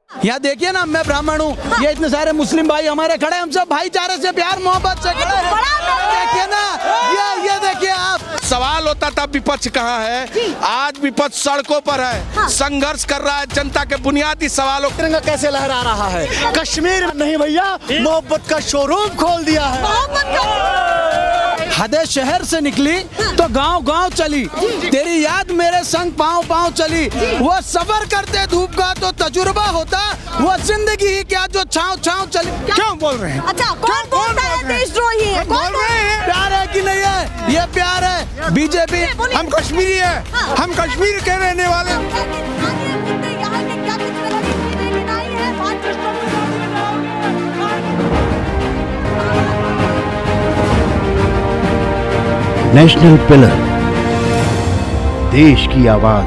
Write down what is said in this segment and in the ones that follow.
यहाँ देखिए ना, मैं ब्राह्मण हूँ, ये इतने सारे मुस्लिम भाई हमारे खड़े, हम सब भाईचारे से प्यार मोहब्बत से खड़े हैं। देखिए ना, ये देखिए आप। सवाल होता था विपक्ष कहाँ है, आज विपक्ष सड़कों पर है, संघर्ष कर रहा है जनता के बुनियादी सवालों। तिरंगा कैसे लहरा रहा है? कश्मीर नहीं भैया, मोहब्बत का शोरूम खोल दिया है। हदे शहर से निकली तो गांव गांव चली, तेरी याद मेरे संग पाँव पाँव चली। वो सफर करते धूप का तो तजुर्बा होता, वो जिंदगी ही क्या जो छाँव छाँव चली। क्यों बोल रहे हैं? अच्छा, कौन बोलता है देशद्रोही है? बोल रहे हैं प्यार है कि नहीं है? ये प्यार है बीजेपी। हम कश्मीरी है, हम कश्मीर के रहने वाले। नेशनल पिलर, देश की आवाज।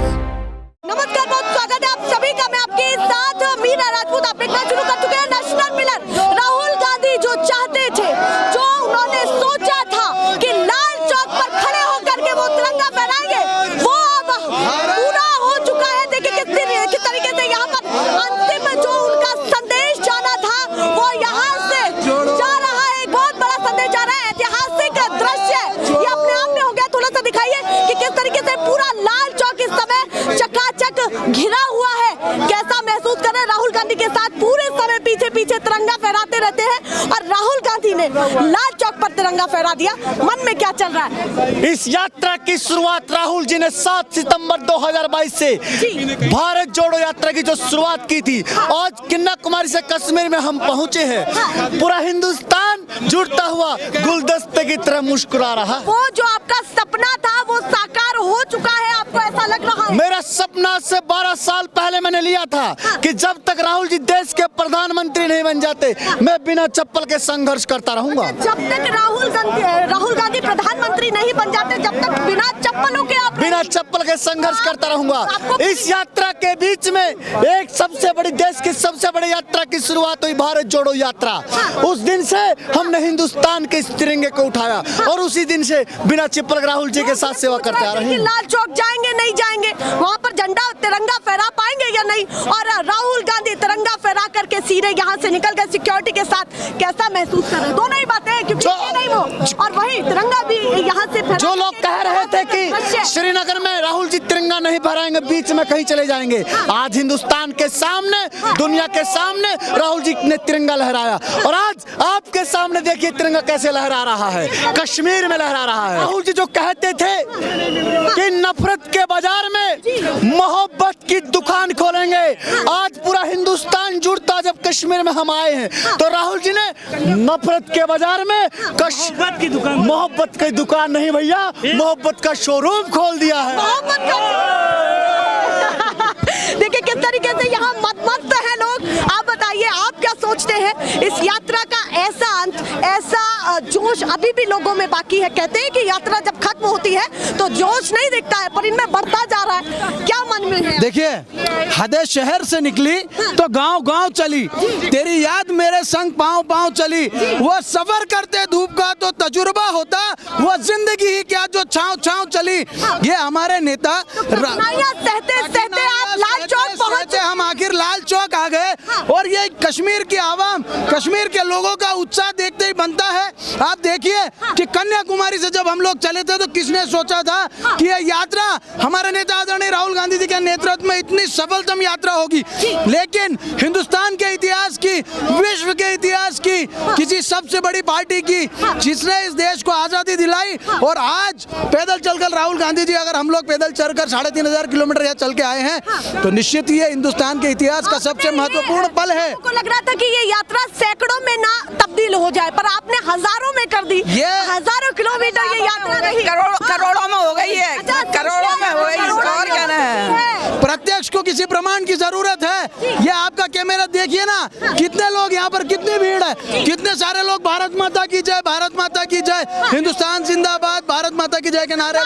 नमस्कार, बहुत स्वागत है आप सभी का। मैं आपके साथ मीरा राजपूत। आप देखना शुरू कर चुके हैं नेशनल पिलर। राहुल गांधी जो चाहते थे, जो उन्होंने सोचा था कि लाल चौक पर खड़े होकर के वो तिरंगा फहराएंगे, वो अब पूरा हो चुका है। देखिए किस तरीके से यहाँ पर अंतिम जो उनका संदेश जाना था वो यहाँ से जा रहा है। एक बहुत बड़ा संदेश जा रहा है, ऐतिहासिक दृश्य ये अपने आप में हो गया। थोड़ा सा दिखाइए कि किस तरीके से पूरा लाल चौक इस समय चकाचक घिरा हुआ है। कैसा महसूस कर रहे हैं? राहुल गांधी के साथ पूरे समय पीछे पीछे तिरंगा फहराते रहते हैं और राहुल गांधी ने लाल चौक पर तिरंगा फहरा दिया। मन में क्या चल रहा है? इस यात्रा की शुरुआत राहुल जी ने 7 सितंबर 2022 से भारत जोड़ो यात्रा की जो शुरुआत की थी, आज कन्याकुमारी से कश्मीर में हम पहुंचे हैं। पूरा हिंदुस्तान जुड़ता हुआ गुलदस्ते की तरह मुस्कुरा रहा। वो जो आपका सपना था वो साकार हो चुका है, आपको ऐसा लग रहा है? मेरा सपना से 12 साल पहले मैंने लिया था कि जब तक राहुल जी देश के प्रधानमंत्री नहीं बन जाते, मैं बिना चप्पल के संघर्ष करता रहूंगा। जब तक राहुल गांधी प्रधानमंत्री नहीं बन जाते, जब तक बिना चप्पलों के आप बिना चप्पल के संघर्ष करता रहूंगा। इस यात्रा के बीच में एक सबसे बड़ी देश की सबसे बड़ी यात्रा की शुरुआत हुई, भारत जोड़ो यात्रा। उस दिन से हमने हिंदुस्तान के इस तिरंगे को उठाया और उसी दिन से बिना चप्पल राहुल जी के साथ सेवा करते आ रहे हैं। लाल चौक जाएंगे नहीं जाएंगे, वहाँ पर झंडा तिरंगा फहरा पाएंगे या नहीं? और राहुल गांधी तिरंगा फहरा करके सीधे यहाँ से निकल गए सिक्योरिटी के साथ। कैसा महसूस कर रहे हैं? दोनों ही बातें हैं, क्योंकि नहीं वो और वही तिरंगा भी यहाँ से फहरा। जो लोग कह रहे थे कि श्रीनगर में राहुल जी तिरंगा नहीं फहराएंगे, बीच में कहीं चले जाएंगे, आज हिंदुस्तान के सामने, दुनिया के सामने राहुल जी ने तिरंगा लहराया। और आज आपके सामने देखिए तिरंगा कैसे लहरा रहा है, कश्मीर में लहरा रहा है। राहुल जी जो कहते थे कि नफरत के बाजार में मोहब्बत की दुकान खोलेंगे, आज पूरा हिंदुस्तान जुड़ता जब कश्मीर में हम आए हैं, तो राहुल जी ने नफरत के बाजार में मोहब्बत की दुकान नहीं भैया, मोहब्बत का शोरूम खोल दिया है। देखिए किस तरीके से यहाँ मत है लोग। आप बताइए, आप क्या सोचते हैं? इस यात्रा का ऐसा अंत, ऐसा जोश अभी भी लोगों में बाकी है। कहते हैं कि यात्रा जब खत्म होती है तो जोश नहीं दिखता है, पर इनमें बढ़ता जा रहा है। क्या मन में है? देखिए, हदे शहर से निकली तो गांव गांव चली, तेरी याद मेरे संग पाँव पाँव चली। वो सफर करते धूप का तो तजुर्बा होता, वो जिंदगी ही क्या जो छाँव छाँव चली। ये हमारे नेता सहते आप लाल चौक पहुंचे, हम आखिर लाल चौक आ गए। और ये कश्मीर की आवाम, कश्मीर के लोगों का उत्साह देखते ही बनता है। आप देखिए कि कन्याकुमारी से जब हम लोग चले थे तो किसने सोचा था कि ये यात्रा हमारे नेता आदरणीय राहुल गांधी जी के नेतृत्व में इतनी सफलतम यात्रा होगी। लेकिन हिंदुस्तान के इतिहास की, विश्व के इतिहास की, किसी सबसे बड़ी पार्टी की, जिसने इस देश को आजादी दिलाई, और आज पैदल चलकर राहुल गांधी जी, अगर हम लोग पैदल चलकर 3500 किलोमीटर यहाँ चल के आए हैं, तो निश्चित ही ये हिंदुस्तान के इतिहास का सबसे महत्वपूर्ण पल है। को लग रहा था कि ये यात्रा सैकड़ों में ना तब्दील हो जाए, पर आपने हजारों में कर दी। ये हजारों किलोमीटर ये यात्रा नहीं, करोड़ों में हो गई है। करोड़ों में हो गई, और क्या है? प्रत्यक्ष को किसी प्रमाण की जरूरत है। ये आपका कैमरा देखिए ना, कितने लोग यहाँ पर, कितनी भीड़ है, कितने सारे लोग भारत माता की जय, भारत माता की जय, हिंदुस्तान जिंदाबाद, भारत माता की जय के नारे।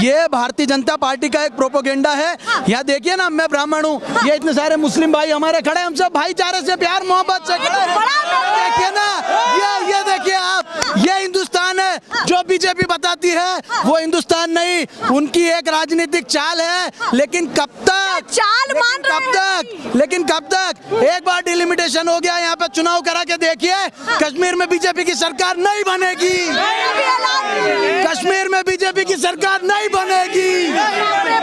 ये भारतीय जनता पार्टी का एक प्रोपोगेंडा है। यहाँ देखिए ना, मैं ब्राह्मण हूँ, ये इतने सारे मुस्लिम भाई हमारे खड़े, हम सब भाईचारे से प्यार मोहब्बत से खड़े हैं। देखिए ना, ये देखिए आप, ये हिंदुस्तान है जो बीजेपी बताती है वो हिंदुस्तान नहीं, उनकी एक राजनीतिक चाल है। लेकिन कब तक, चाल मान लेकिन कब तक? एक बार डिलिमिटेशन हो गया, यहाँ पे चुनाव करा के देखिए, कश्मीर में बीजेपी की सरकार नहीं बनेगी। कश्मीर में बीजेपी की सरकार नहीं बनेगी।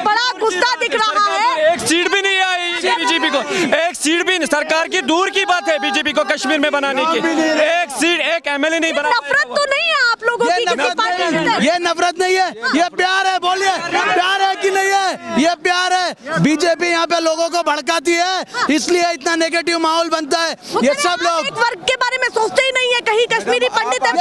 बड़ा गुस्सा दिख रहा है। एक सीट भी नहीं आई बीजेपी को, एक सीट भी नहीं। सरकार की दूर की बात है बीजेपी को कश्मीर में बनाने की, एक सीट, एक एमएलए नहीं बना। नफरत तो नहीं है आप लोगों की किसी पार्टी से? ये नफरत नहीं है, ये प्यार है। बोलिए प्यार है कि नहीं है? ये प्यार है। बीजेपी यहाँ पे लोगों को भड़काती है, इसलिए इतना नेगेटिव माहौल बनता है। ये सब लोग एक वर्ग के बारे में सोचते ही नहीं है, कहीं कश्मीरी पंडित है।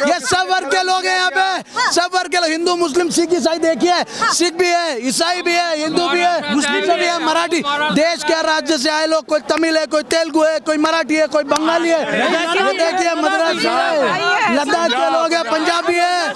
ये सब वर्ग के लोग हैं यहाँ पे, सब वर्ग के लोग, हिंदू मुस्लिम सिख ईसाई। देखिए सिख भी है, ईसाई भी है, हिंदू भी है, मुस्लिम भी है, मराठी। देश के राज्य से आए लोग, कोई तमिल है, कोई तेलुगु है, कोई मराठी है, कोई बंगाली है। देखिए मद्रासी है, लद्दाख के लोग है, पंजाबी है।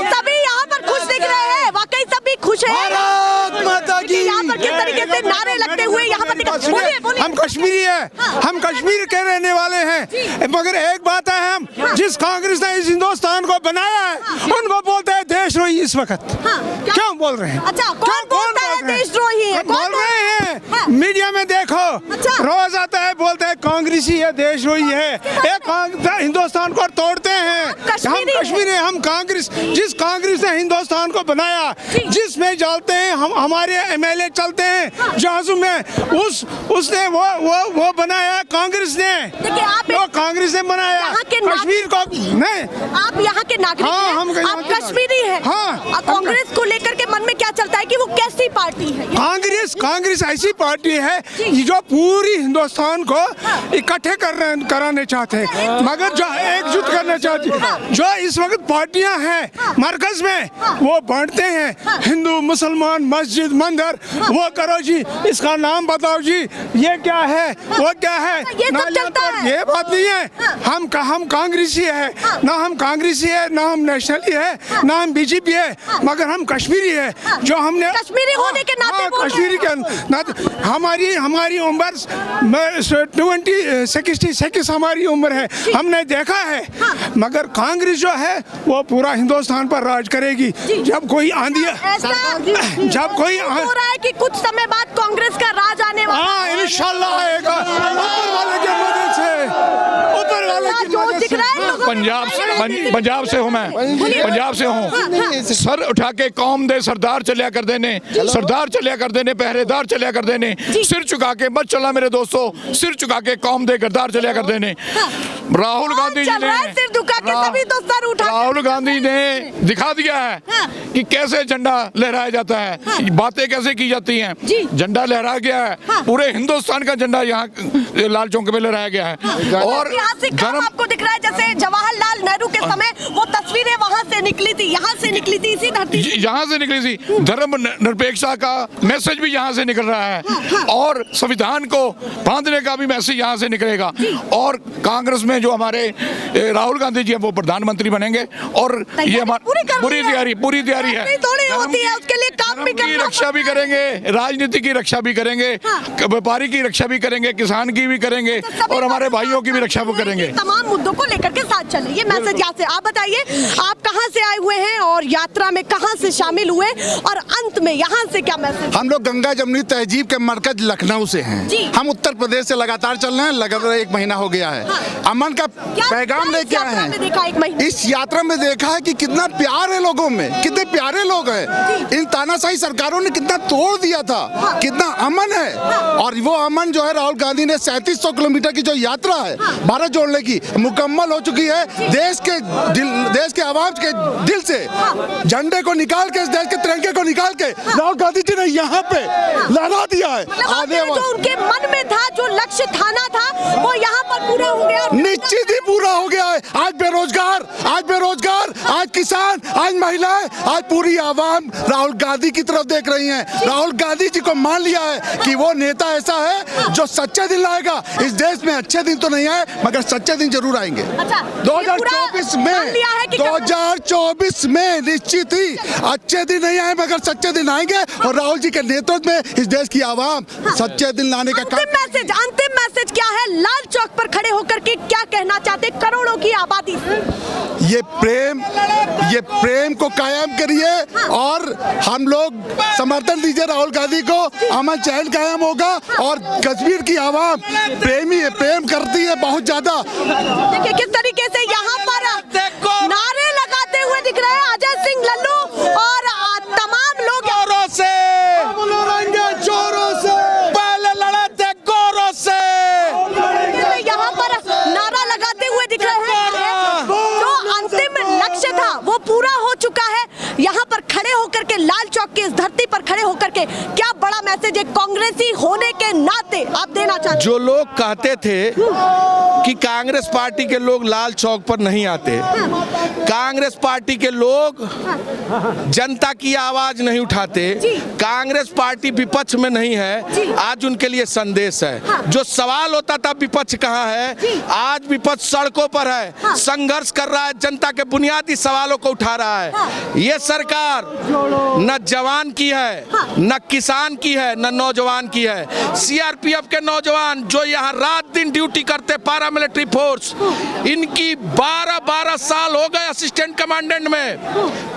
सभी यहाँ पर खुश दिख रहे हैं, वाकई सभी खुश हैं। भारत माता की। यहाँ पर किस तरीके से नारे लगते हुए यहाँ पर बोलिए। हम कश्मीरी हैं, हम कश्मीर के रहने वाले हैं, मगर एक बात है, हम जिस कांग्रेस ने इस हिंदुस्तान को बनाया है उनको बोलते हैं देशद्रोही। इस वक्त क्यों बोल रहे हैं? अच्छा, कौन बोलता है देशद्रोही है? बोल रहे हैं, मीडिया में देखो, रोज आता है, बोलते हैं कांग्रेसी है, देशद्रोही है, हिंदुस्तान को तोड़ते हैं। हम कश्मीरी, हम कांग्रेस, जिस कांग्रेस ने हिंदुस्तान को बनाया, जिसमें चलते हैं हम, हमारे एमएलए चलते हैं जहाजों में, उसने वो बनाया कांग्रेस ने। वो कांग्रेस ने बनाया कश्मीर को। नहीं, आप यहाँ के नागरिक हैं, आप कश्मीरी हैं। हाँ, कांग्रेस को लेकर के मन में क्या चलता है कि वो कैसी पार्टी है? कांग्रेस ऐसी पार्टी है जो पूरी हिंदुस्तान को इकट्ठे कराने चाहते हैं, मगर जो एकजुट करना चाहती है। जो इस वक्त पार्टियां हैं मरकज में, वो बांटते हैं हिंदू मुसलमान, मस्जिद, मंदिर। वो करो जी, इसका नाम बताओ जी, ये क्या है, वो क्या है। ये बात नहीं है। हम कांग्रेसी है ना, हम कांग्रेसी है ना, हम नेशनली है ना, हम बीजेपी है, मगर हम कश्मीरी है। जो हमने कश्मीरी होने के नाते कश्मीरी के नाते हमारी उम्र 66 हमारी उम्र है, हमने देखा है। मगर कांग्रेस जो है वो पूरा हिंदुस्तान पर राज करेगी। जब कोई आंधी, जब कोई हो रहा है कि कुछ समय बाद कांग्रेस का राज आने वाला है। हाँ, इंशाल्लाह आएगा, ऊपर वाले की मदद से, ऊपर वाले की मदद से। पंजाब से हूँ मैं, पंजाब से हूँ। सर उठा के कौम दे सरदार चलिया कर देने, सरदार चलिया कर देने, पहरेदार चलिया कर देने, सिर झुका के मत चला मेरे दोस्तों, सिर झुका के कौम दे गद्दार चलिया कर देने। राहुल गांधी जी ने, राहुल गांधी ने दिखा दिया है कि कैसे झंडा लहराया जाता है, बातें कैसे की जाती हैं। झंडा लहराया गया है, पूरे हिंदुस्तान का झंडा यहाँ लाल चौक पे लहराया गया है। और आपको दिख रहा है जैसे जवाहरलाल नेहरू के समय वो तस्वीरें वहाँ से निकली थी, यहाँ से निकली थी, इसी धरती यहाँ से निकली थी। धर्म निरपेक्षता का मैसेज भी यहाँ से निकल रहा है, और संविधान को बांधने का भी मैसेज यहाँ से निकलेगा। और कांग्रेस में जो हमारे राहुल गांधी जी हैं वो प्रधानमंत्री बनेंगे, और ये हमारी पूरी तैयारी है। उसके लिए काम भी की रक्षा भी करेंगे, राजनीति की रक्षा भी करेंगे, व्यापारी की रक्षा भी करेंगे, किसान की भी करेंगे, और हमारे भाइयों की भी रक्षा वो करेंगे। तमाम मुद्दों को लेकर के साथ चले, ये मैसेज यहाँ से। आप बताइए, आप कहाँ से आए हुए हैं और यात्रा में कहाँ से शामिल हुए, और अंत में यहाँ से क्या मैसेज? हम लोग गंगा जमुनी तहजीब के मरकज लखनऊ से हैं। हम उत्तर प्रदेश से लगातार चल रहे हैं, लगातार 1 महीना हो गया है। अमन का पैगाम लेके आए हैं। इस यात्रा में देखा है कि कितना प्यार है लोगों में, कितने प्यारे लोग हैं। इन तानाशाही सरकारों ने कितना तोड़ दिया था, कितना अमन है। और वो अमन जो है, राहुल गांधी ने 3700 किलोमीटर की जो यात्रा है भारत जोड़ने की, मुकम्मल हो चुकी है। देश के आवाम के दिल से झंडे को निकाल के, देश के तिरंगे को निकाल के राहुल गांधी जी ने यहाँ पे लहरा दिया है। जो उनके मन में था, जो लक्ष्य ठाना था, वो यहाँ पर पूरा हो गया, निश्चित ही पूरा हो गया है। आज बेरोजगार, आज किसान, आज महिलाएं, आज पूरी आवाम राहुल गांधी की तरफ देख रही हैं। राहुल गांधी जी को मान लिया है कि वो नेता ऐसा है जो सच्चे दिन लाएगा। इस देश में अच्छे दिन तो नहीं आए, मगर सच्चे दिन जरूर आएंगे। 2024 में निश्चित ही अच्छे दिन नहीं आए, मगर सच्चे दिन आएंगे। और राहुल जी के नेतृत्व में इस देश की आवाम सच्चे दिन लाने का अंतिम मैसेज मैसेज क्या है, लाल चौक पर खड़े होकर के क्या कहना चाहते करोड़ों की आबादी से? ये प्रेम को कायम करिए और हम लोग समर्थन दीजिए राहुल गांधी को, अमन चैन कायम होगा। और कश्मीर की आवाम प्रेम करती है बहुत ज्यादा। देखिए किस तरीके से यहाँ पर नारे लगाते हुए दिख रहे हैं अजय सिंह लल्लू और तमाम लोग जोरों से पहले लड़े थे गोरों से, यहाँ पर नारा लगाते हुए दिख रहे हैं। जो अंतिम लक्ष्य था वो पूरा हो चुका है। यहाँ पर खड़े होकर के लाल चौक की इस धरती पर खड़े होकर के क्या बड़ा मैसेज एक कांग्रेसी होने के नाते आप देना चाहते? जो लोग कहते थे कि कांग्रेस पार्टी के लोग लाल चौक पर नहीं आते, कांग्रेस पार्टी के लोग जनता की आवाज नहीं उठाते, कांग्रेस पार्टी विपक्ष में नहीं है, आज उनके लिए संदेश है। जो सवाल होता था विपक्ष कहाँ है, आज विपक्ष सड़कों पर है, संघर्ष कर रहा है, जनता के बुनियादी सवालों को उठा रहा है। ये सरकार न जवान की है, न किसान की है, न नौजवान की है। सीआरपीएफ के नौजवान जो यहाँ रात दिन ड्यूटी करते, पैरामिलिट्री फोर्स, इनकी 12-12 साल हो गए असिस्टेंट कमांडेंट में,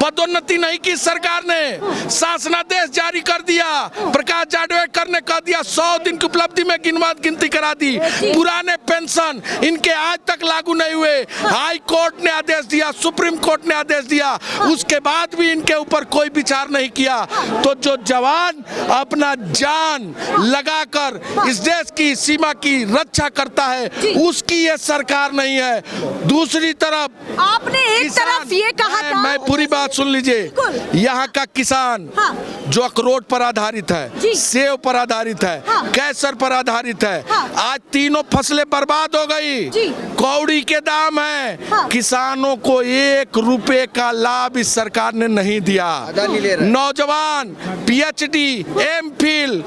पदोन्नति नहीं की सरकार ने, शासनादेश जारी कर दिया, प्रकाश जावड़ेकर ने कह दिया 100 दिन की उपलब्धि में गिनती करा दी। पुराने पेंशन इनके आज तक लागू नहीं हुए, हाई कोर्ट ने आदेश दिया, सुप्रीम कोर्ट ने आदेश दिया, उसके बाद भी इनके ऊपर कोई विचार नहीं किया। तो जो जवान अपना जान लगाकर इस देश की सीमा की रक्षा करता है, उसकी ये सरकार नहीं है। दूसरी तरफ आपने एक तरफ ये कहा था, मैं पूरी बात सुन लीजिए, यहाँ का किसान जो अखरोट पर आधारित है, सेब पर आधारित है, कैसर पर आधारित है, आज तीनों फसलें बर्बाद हो गई, कौड़ी के दाम है, किसानों को 1 रुपए का लाभ इस सरकार ने नहीं दिया। नौजवान पीएचडी, एमफिल,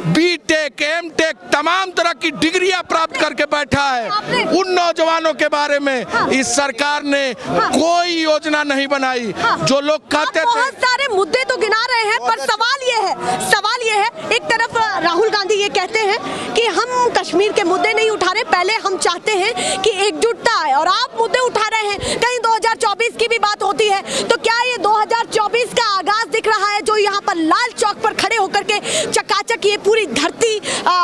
बीटेक, एमटेक तमाम तरह की डिग्रियां प्राप्त करके बैठा है। उन नौजवानों के बारे में इस सरकार ने कोई योजना नहीं बनाई। जो लोग कहते थे, बहुत सारे मुद्दे तो गिना रहे हैं, पर सवाल ये है एक तरफ राहुल गांधी ये कहते हैं कि हम कश्मीर के मुद्दे नहीं उठा रहे, पहले हम चाहते हैं कि एकजुटता है, और आप मुद्दे उठा रहे हैं। कहीं 2024 की भी बात होती है, तो क्या ये 2024 का आगाज दिख रहा है जो यहाँ पर लाल चौक पर खड़े होकर के चकाचक ये पूरी धरती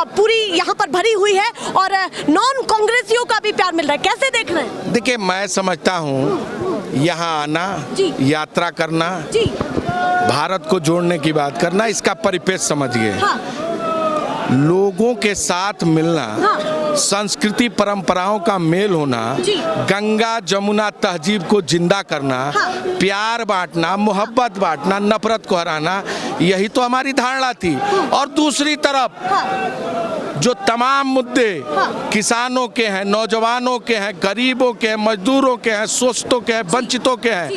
पूरी यहाँ पर भरी हुई है और नॉन कांग्रेसियों का भी प्यार मिल रहा है, कैसे देख रहे हैं? देखिए मैं समझता हूँ यहाँ आना, यात्रा करना, भारत को जोड़ने की बात करना, इसका परिपेक्ष समझिए। लोगों के साथ मिलना, संस्कृति परंपराओं का मेल होना, गंगा जमुना तहजीब को जिंदा करना, प्यार बांटना, मोहब्बत बांटना, नफरत को हराना, यही तो हमारी धारणा थी। और दूसरी तरफ जो तमाम मुद्दे किसानों के हैं, नौजवानों के हैं, गरीबों के हैं, मजदूरों के हैं, शोषितों के हैं, वंचितों के हैं,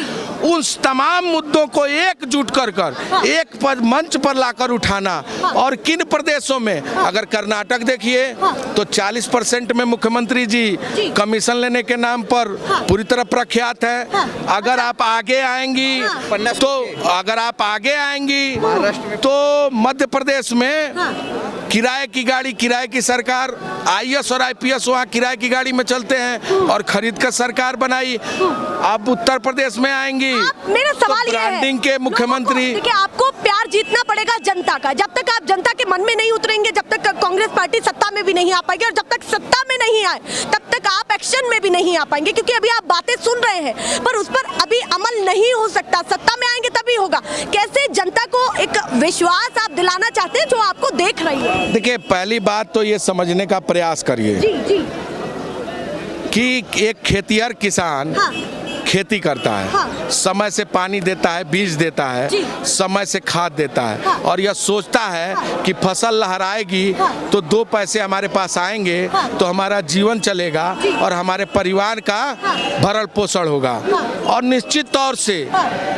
उस तमाम मुद्दों को एकजुट कर एक मंच पर लाकर उठाना। और किन प्रदेशों में, अगर कर्नाटक देखिए तो 40% में मुख्यमंत्री जी कमीशन लेने के नाम पर पूरी तरह प्रख्यात है। अगर आप आगे आएंगी तो मध्य प्रदेश में किराए की सरकार, आईएएस और आईपीएस वहाँ किराए की गाड़ी में चलते हैं और खरीद कर सरकार बनाई। अब उत्तर प्रदेश में आएंगी, मेरा सवाल ये है, ब्रांडिंग के मुख्यमंत्री। देखिए आपको प्यार जीतना पड़ेगा जनता का। जब तक आप जनता के मन में नहीं उतरेंगे, जब तक कांग्रेस पार्टी सत्ता में भी नहीं आ पाएगी, और जब तक सत्ता में नहीं आए तब तक आप एक्शन में भी नहीं आ पाएंगे, क्योंकि अभी आप बातें सुन रहे हैं पर उस पर अभी अमल नहीं हो सकता। सत्ता में आएंगे तभी होगा। कैसे जनता को एक विश्वास आप दिलाना चाहते हैं जो आपको देख रही है? देखिए पहली बात तो ये समझने का प्रयास करिए कि एक खेतिहर किसान खेती करता है, समय से पानी देता है, बीज देता है, समय से खाद देता है, और यह सोचता है कि फसल लहराएगी तो 2 पैसे हमारे पास आएंगे तो हमारा जीवन चलेगा और हमारे परिवार का भरण पोषण होगा। और निश्चित तौर से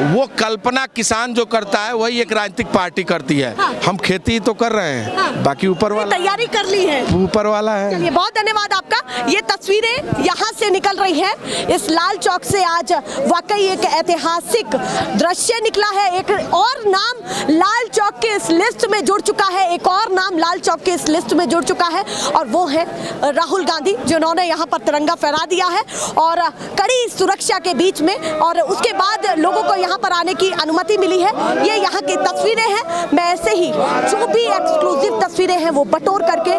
वो कल्पना किसान जो करता है वही एक राजनीतिक पार्टी करती है। हम खेती तो कर रहे हैं, बाकी ऊपर वाला तैयारी कर ली है, ऊपर वाला है। चलिए बहुत धन्यवाद आपका। ये तस्वीरें यहाँ से निकल रही है, इस लाल चौक से आज आज वाकई एक ऐतिहासिक दृश्य निकला है। एक और नाम लाल चौक के इस लिस्ट में जुड़ चुका है, एक और नाम लाल चौक के इस लिस्ट में जुड़ चुका है और वो है राहुल गांधी, जिन्होंने यहाँ पर तिरंगा फहरा दिया है और कड़ी सुरक्षा के बीच में, और उसके बाद लोगों को यहाँ पर आने की अनुमति मिली है। ये यहाँ की तस्वीरें हैं। मैं ऐसे ही जो भी एक्सक्लूसिव तस्वीरें हैं वो बटोर करके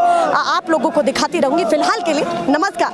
आप लोगों को दिखाती रहूंगी। फिलहाल के लिए नमस्कार।